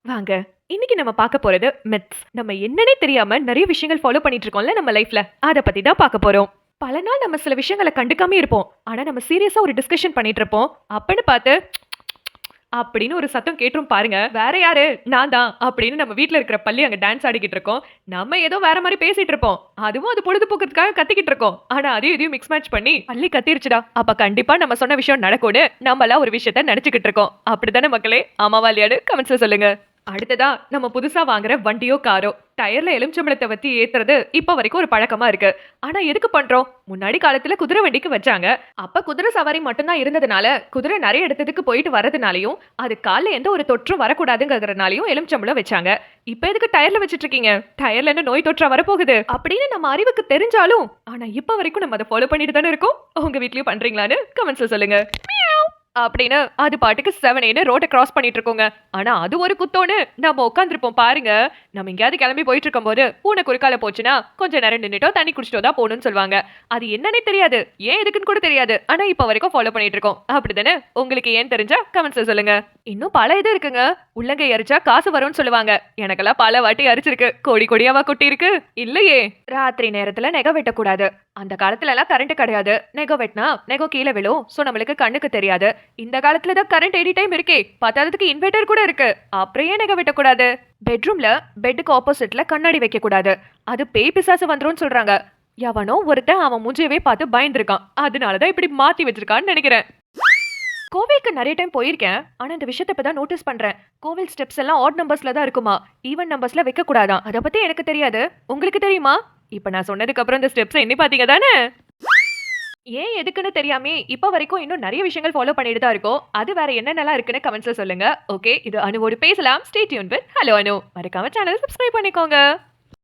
வாங்க. இன்னைக்கு நம்ம பார்க்க போறது மித்ஸ். நம்ம என்னன்னே தெரியாம நெறைய விஷயங்கள் ஃபாலோ பண்ணிட்டு இருக்கோம்ல நம்ம லைஃப்ல. அத பத்தி தான் பார்க்க போறோம். பல நாள் நம்ம சில விஷயங்கள கண்டுக்காமயே இருப்போம். ஆனா நம்ம சீரியஸா ஒரு டிஸ்கஷன் பண்ணிட்டு இருப்போம். அப்பன்னு பார்த்து அப்படின்னு ஒரு சத்தம் கேட்டுரும் பாருங்க. வேற யாரு? நான் தான் அப்படின்னு நம்ம வீட்ல இருக்கிற பல்லி அங்க டான்ஸ் ஆடிக்கிட்டு இருக்கோம். நம்ம ஏதோ வேற மாரி பேசிட்டு இருப்போம். அதுவும் அது பொழுதுபோக்குறதுக்காக கத்திக்கிட்டு இருக்கோம். ஆனா அதையும் இதையும் மிக்ஸ் மேட்ச் பண்ணி பல்லி கத்திருச்சுடா. அப்ப கண்டிப்பா நம்ம சொன்ன விஷயம் நடக்கும்னு நம்மளா ஒரு விஷயத்த நெனச்சுக்கிட்டு இருக்கோம். அப்படித்தானே மக்களே? ஆமாவா இல்லையான்னு கமெண்ட்ஸ்ல சொல்லுங்க. அடுத்ததா நம்ம புதுசா வாங்குற வண்டியோ காரோ டயர்ல எலுமிச்சம்பழத்தை வத்தி ஏத்துறது இப்ப வரைக்கும் ஒரு பழக்கமா இருக்கு. ஆனா எதுக்கு பண்றோம்? முன்னாடி காலத்துல குதிரை வண்டிக்கு வச்சாங்க. அப்ப குதிரை சவாரி மட்டும்தான் இருந்ததுனால குதிரை நிறைய இடத்துக்கு போயிட்டு வரதுனாலயும் அது கால்ல எந்த ஒரு தொற்றும் வரக்கூடாதுங்கிறதுனாலயும் எலுமிச்சம்பழம் வச்சாங்க. இப்ப எதுக்கு டயர்ல வச்சிட்டு இருக்கீங்க? டயர்ல என்ன நோய் தொற்றா வரப்போகுது அப்படின்னு நம்ம அறிவுக்கு தெரிஞ்சாலும் ஆனா இப்ப வரைக்கும் நம்ம அதை ஃபாலோ பண்ணிட்டு தானே இருக்கோம். உங்க வீட்லயும் பண்றீங்களான்னு கமெண்ட்ஸ்ல சொல்லுங்க அப்படின்னு அது பாட்டுக்கு 7 ரோட்டை கிராஸ் பண்ணிட்டு இருக்கோங்க. ஆனா அது ஒரு குத்தோன்னு நம்ம உட்காந்துருப்போம் பாருங்க. நம்ம எங்கேயாவது கிளம்பி போயிட்டு இருக்கும் போது பூனை குறுக்கால போச்சுன்னா கொஞ்சம் நேரம் நின்னுட்டோ தண்ணி குடிச்சிட்டோ தான் போகணும்னு சொல்லுவாங்க. அது என்னன்னே தெரியாது, ஏன் எதுக்குன்னு கூட தெரியாது. ஆனா இப்ப வரைக்கும் ஃபாலோ பண்ணிட்டு இருக்கோம். அப்படிதானே? உங்களுக்கு ஏன் தெரிஞ்சா கமெண்ட்ஸ்ல சொல்லுங்க. இன்னும் பல இது இருக்குங்க. உள்ளங்கை அரிச்சா காசு வரும்னு சொல்லுவாங்க. எனக்கெல்லாம் பல வாட்டி அரிச்சிருக்கு. கோடி கோடியாவா கொட்டி இருக்கு இல்லையே. ராத்திரி நேரத்துல நெகை வெட்டக்கூடாது. அந்த காலத்துல எல்லாம் கரண்ட் கிடையாது. நெகை வெட்டினா நெகை கீழே விழும். சோ நம்மளுக்கு கண்ணுக்கு தெரியாது. இந்த காலத்துல தான் கரண்ட் எனி டைம் இருக்கே. பத்தாததுக்கு இன்வெர்டர் கூட இருக்கு. அப்புறம் ஏன் நெகை வெட்டக்கூடாது? பெட்ரூம்ல பெட்டுக்கு ஆப்போசிட்ல கண்ணாடி வைக்க கூடாது. அது பேய் பிசாசு வந்துரும்னு சொல்றாங்க. எவனோ ஒருத்தன் அவன் மூஞ்சியவே பார்த்து பயந்துருக்கான். அதனாலதான் இப்படி மாத்தி வச்சிருக்கான்னு நினைக்கிறேன். கோவிலுக்கு நிறைய டைம் போயிருக்கேன். ஆனா இந்த விஷயத்தை இப்பதான் நோட்டீஸ் பண்றேன். கோவில் ஸ்டெப்ஸ் எல்லாம் ஆட் நம்பர்ஸ்ல தான் இருக்குமா. ஈவன் நம்பர்ஸ்ல வைக்க கூடாதான். அத பத்தி எனக்கு தெரியாது. உங்களுக்கு தெரியுமா? இப்ப நான் சொன்னதுக்கு அப்புறம் இந்த ஸ்டெப்ஸ் எண்ணி பாத்தீங்க தானே? ஏன் எதுக்குன்னு தெரியாமே இப்ப வரைக்கும் இன்னும் நிறைய விஷயங்கள் ஃபாலோ பண்ணிட்டு தான் இருக்கோம். அது வேற என்னென்னலாம் இருக்குன்னு கமெண்ட்ஸ்ல சொல்லுங்க. ஓகே, இது அனுவோடு பேசலாம். ஸ்டே டியூன் வித் ஹலோ அனு. மறக்காம சேனல் சப்ஸ்கிரைப் பண்ணிக்கோங்க.